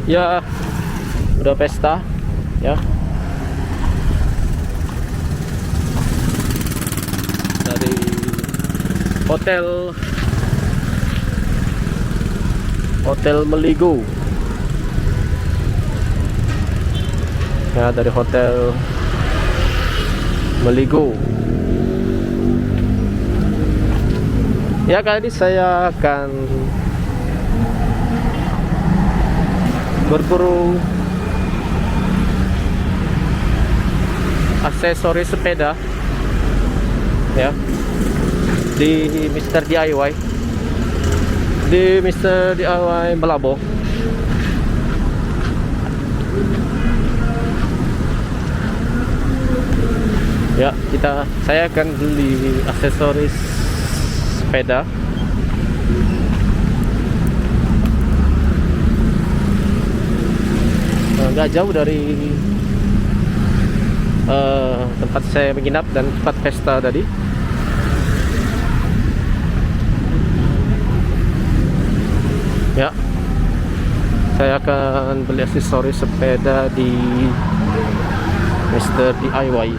Ya, udah pesta ya. Dari Hotel Meligo. Ya, dari Hotel Meligo. Ya, kali ini saya akan berburu aksesoris sepeda ya di Mr. DIY Malabo. Ya, saya akan beli aksesoris sepeda. Nggak jauh dari tempat saya menginap dan tempat pesta tadi. Ya, saya akan beli aksesoris sepeda di Mr. DIY.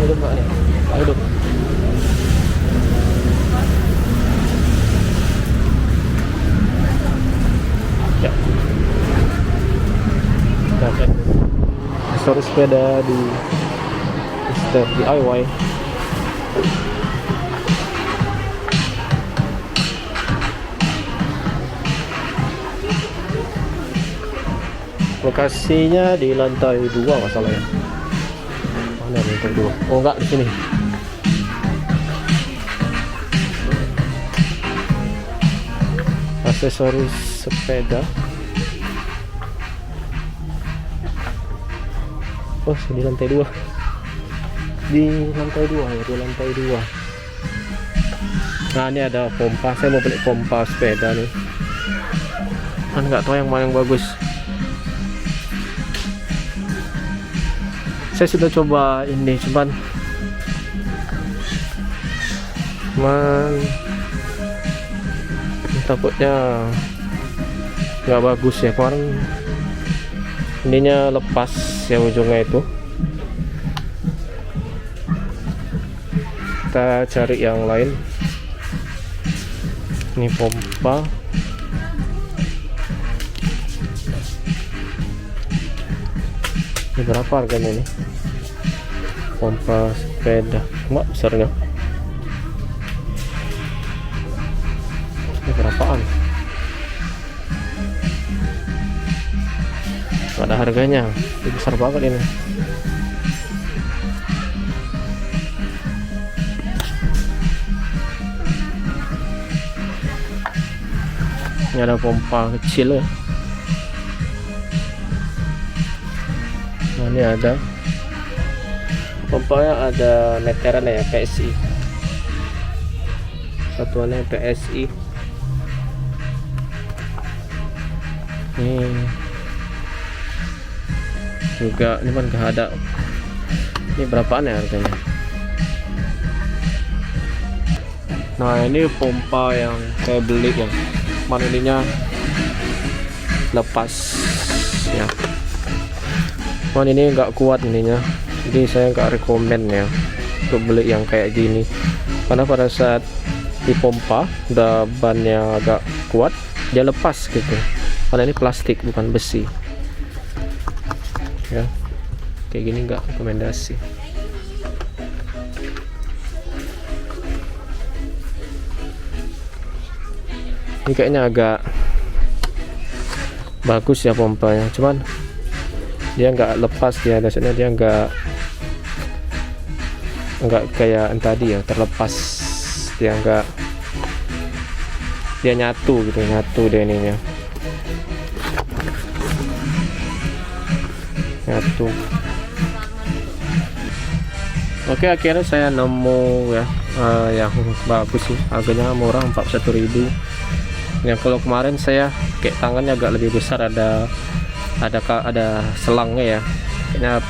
Ayo Mbak nih, ayo dong. Ya, kita cek aksesoris sepeda di Mr. DIY. Lokasinya di lantai 2 masalahnya. Mana lantai 2? Oh enggak, di sini. Aksesoris sepeda. Oh, di lantai 2. Di lantai 2 ya, di lantai 2. Nah, ini ada pompa. Saya mau beli pompa sepeda nih. Kan nggak tahu yang mana yang bagus. Saya sudah coba ini, cuman takutnya nggak bagus ya. Kemarin ininya lepas yang ujungnya itu. Kita cari yang lain. Ini pompa. Ini berapa harganya nih? Pompa sepeda, mak besarnya. Ini berapaan? Gak ada harganya. Ini besar banget ini. Ini ada pompa kecil ya. Nah, ini ada pompanya, ada meteran ya, PSI. Satuannya PSI. Ini juga, ini kan gak ada. Ini berapaan ya harganya? Nah, ini pompa yang saya beli yang mana ininya lepas ya. Cuman ini nggak kuat ininya, jadi saya nggak rekomen ya untuk beli yang kayak gini, karena pada saat dipompa udah bannya agak kuat, dia lepas gitu, karena ini plastik bukan besi ya. Kayak gini nggak rekomendasi. Ini kayaknya agak bagus ya pompanya, cuman dia nggak lepas ya, biasanya dia nggak kayak yang tadi ya, terlepas. Dia nyatu gitu, nyatu deh ininya, nyatu. Oke, akhirnya saya nemu ya yang bagus sih, harganya murah, 41.000. Yang kalau kemarin saya kayak tangannya agak lebih besar, ada selangnya ya, kayaknya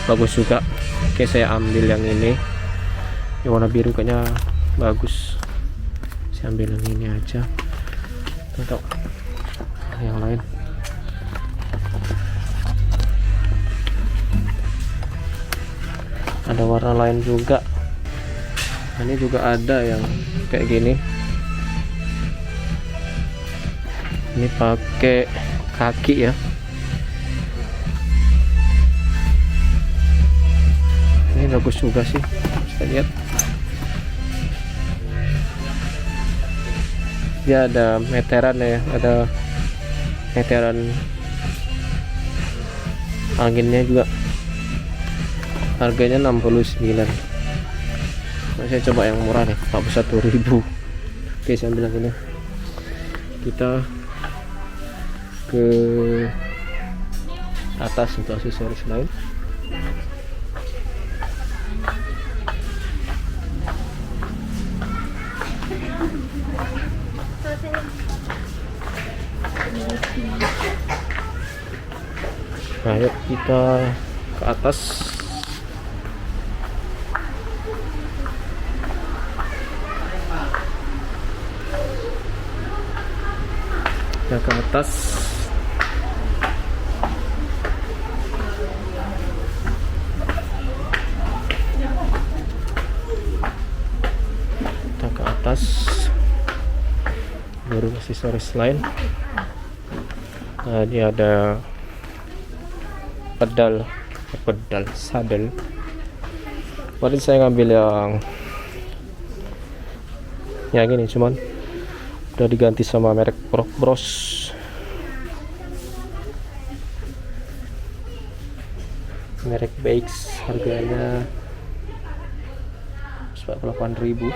bagus juga. Oke, saya ambil yang ini. Yang warna biru kayaknya bagus. Saya ambil yang ini aja. Untuk yang lain. Ada warna lain juga. Ini juga ada yang kayak gini. Ini pakai kaki ya. Ini bagus juga sih. Kita lihat. Dia ada meteran ya, ada meteran anginnya juga. Harganya 69. Nah, saya coba yang murah nih, 41.000. Oke, saya ambil yang ini. Kita ke atas untuk aksesoris lain. Nah, yuk kita ke atas. Kita ke atas. Kita ke atas. Baru aksesoris lain. Nah, ini ada pedal saddle. Kemarin saya ngambil yang ini, cuman udah diganti sama merek Bros. Merek Bakes, harganya 48.000.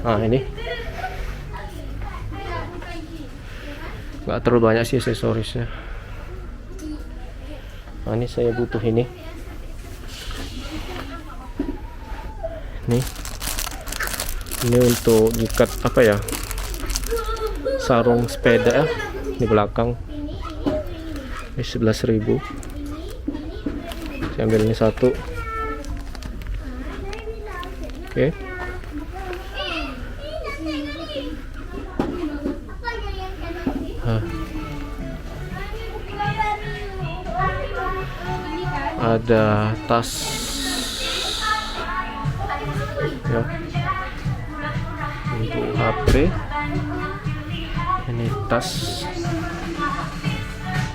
Nah, ini nggak terlalu banyak sih aksesorisnya. Nah, ini saya butuh ini. Ini untuk ikat apa ya, sarung sepeda di belakang. Ini 11.000. Saya ambil ini satu. Oke. Ada tas ya, untuk HP. Ini tas,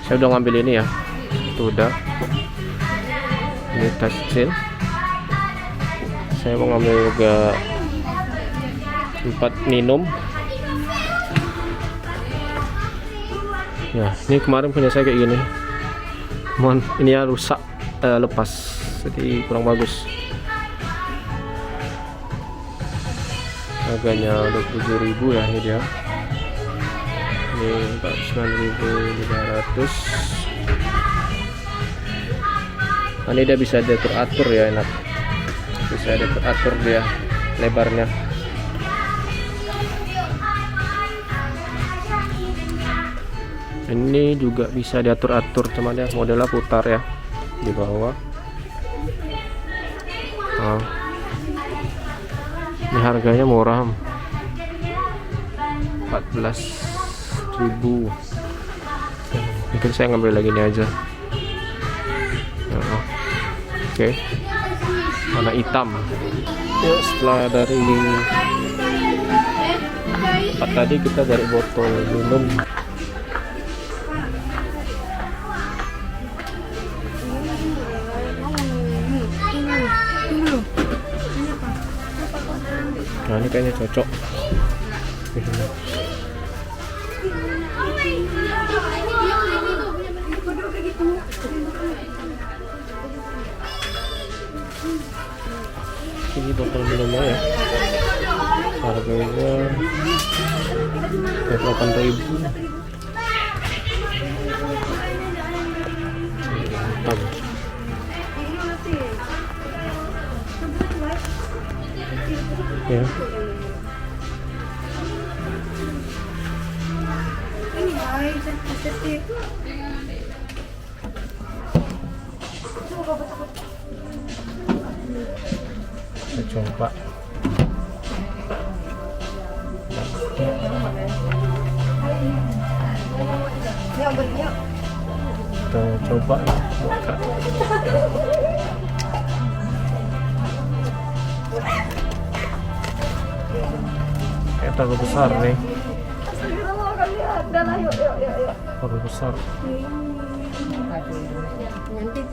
saya udah ngambil ini ya, itu udah. Ini tas kecil. Saya mau ngambil juga tempat minum ya. Ini kemarin punya saya kayak gini, mohon ini ya rusak, lepas, jadi kurang bagus. Harganya 27.000 ya ini dia. Ini 49.500. Nah, ini dia bisa diatur-atur ya, enak. Bisa diatur dia lebarnya. Ini juga bisa diatur-atur, cuman dia modelnya putar ya di bawah. Nah, ini harganya murah, 14.000. Mungkin saya ngambil lagi ini aja. Nah, oke. Warna hitam. Ya, setelah dari tempat tadi kita dari botol minum. Nah, ini kayaknya cocok. Ini botol minumnya ya. Harganya 8.000. Mantap. Ya. Kita coba. Kita coba ya, buka. Kayak terlalu besar nih. Terlalu besar.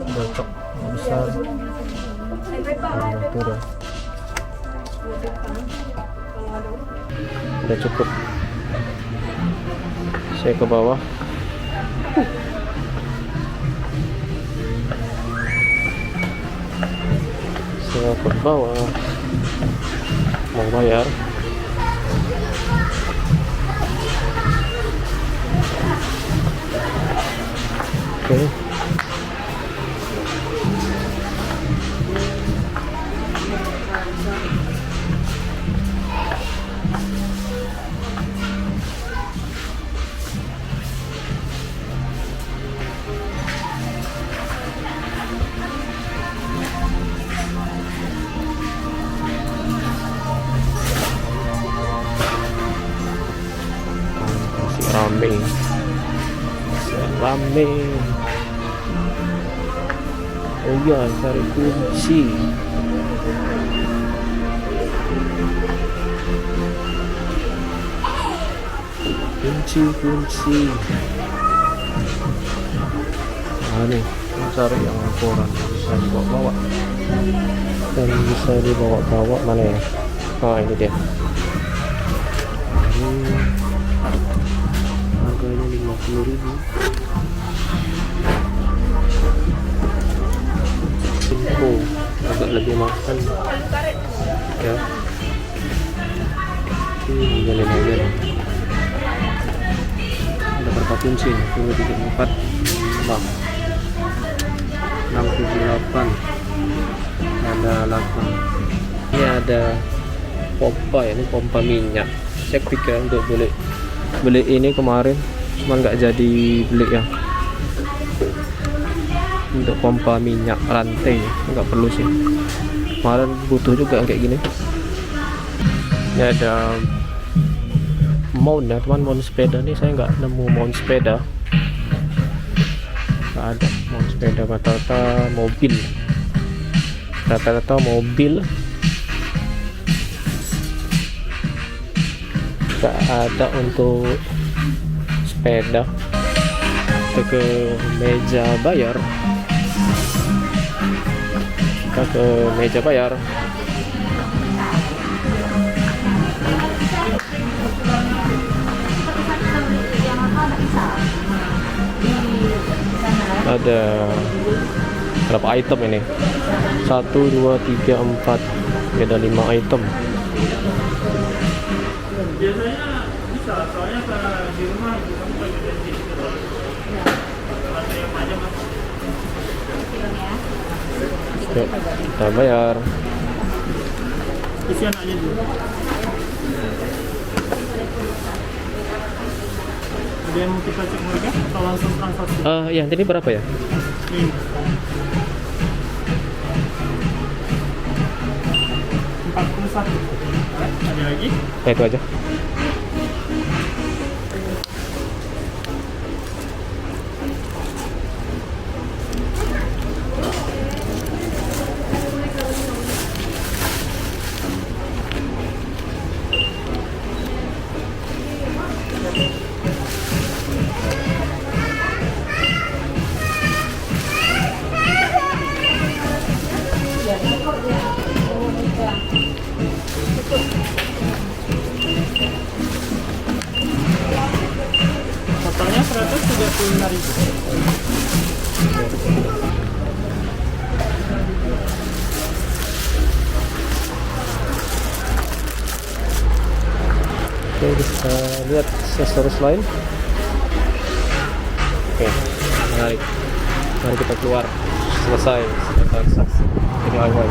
Cocok, terlalu besar. Udah. Udah cukup. Saya ke bawah. Saya ke bawah. Mau bayar. Oke. Masih rame. Rame. Oh iya, cari kunci. Kunci. Nah nih, cari yang laporan bisa dibawa-bawa. Dan bisa dibawa-bawa mana ya? Oh ini dia. Ini harganya 50.000. Info agak lebih mahal ya. Ini aja. Ada berapa kunci nih? 2, 3, 4 bang 6, 7, 8. Ada 8. Ini ada pompa ya, ini pompa minyak. Saya pikir untuk beli ini kemarin, cuman nggak jadi beli ya. Untuk pompa minyak rantai nggak perlu sih, kemarin butuh juga kayak gini. Ini ada mount ya teman, mount sepeda nih. Saya nggak nemu mount sepeda, nggak ada mount sepeda. Rata-rata mobil nggak ada untuk sepeda. Kita ke meja bayar. Ada berapa item ini? 1, 2, 3, 4. Ada 5 item. Biasanya bisa, soalnya di rumah kamu pakai bensin gitu. Ada yang panjang mas. Yuk, kita bayar. Isi anaknya dulu. Ada yang mau kita cek mereka atau langsung transaksi? Ya, ini berapa ya? Ini 41. Ada lagi? Ya, itu aja. Totalnya 135.000. Oke, bisa lihat aksesoris lain. Oke, mari kita keluar. Selesai transaksi DIY.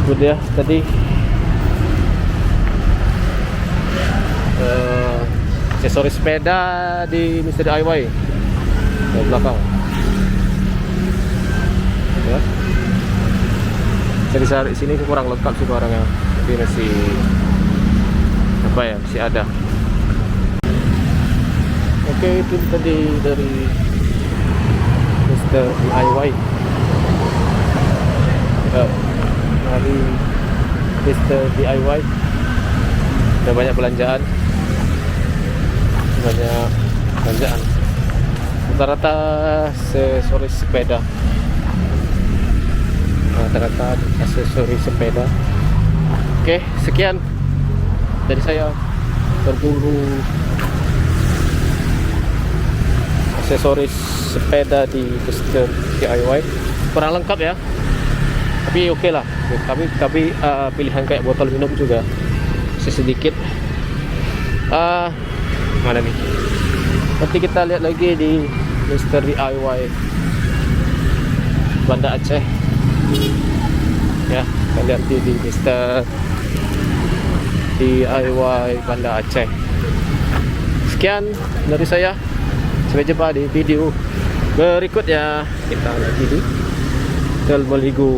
Udah tadi aksesoris sepeda di Mr. DIY di belakang ya. Jadi cari sini kurang lengkap sih barangnya, tapi masih apa ya, masih ada. Oke, itu tadi dari Mr. DIY ya, dari Mr. DIY. Ada banyak belanjaan, rata-rata aksesoris sepeda, Oke, sekian dari saya berburu aksesoris sepeda di Mr. DIY. Kurang lengkap ya, tapi oke lah. Tapi pilihan kayak botol minum juga sedikit. Mana nih? Nanti kita lihat lagi di Mr. DIY Banda Aceh. Ya, kita lihat di Mr. DIY Banda Aceh. Sekian dari saya. Sampai jumpa di video berikutnya. Kita lagi di Hotel Maligo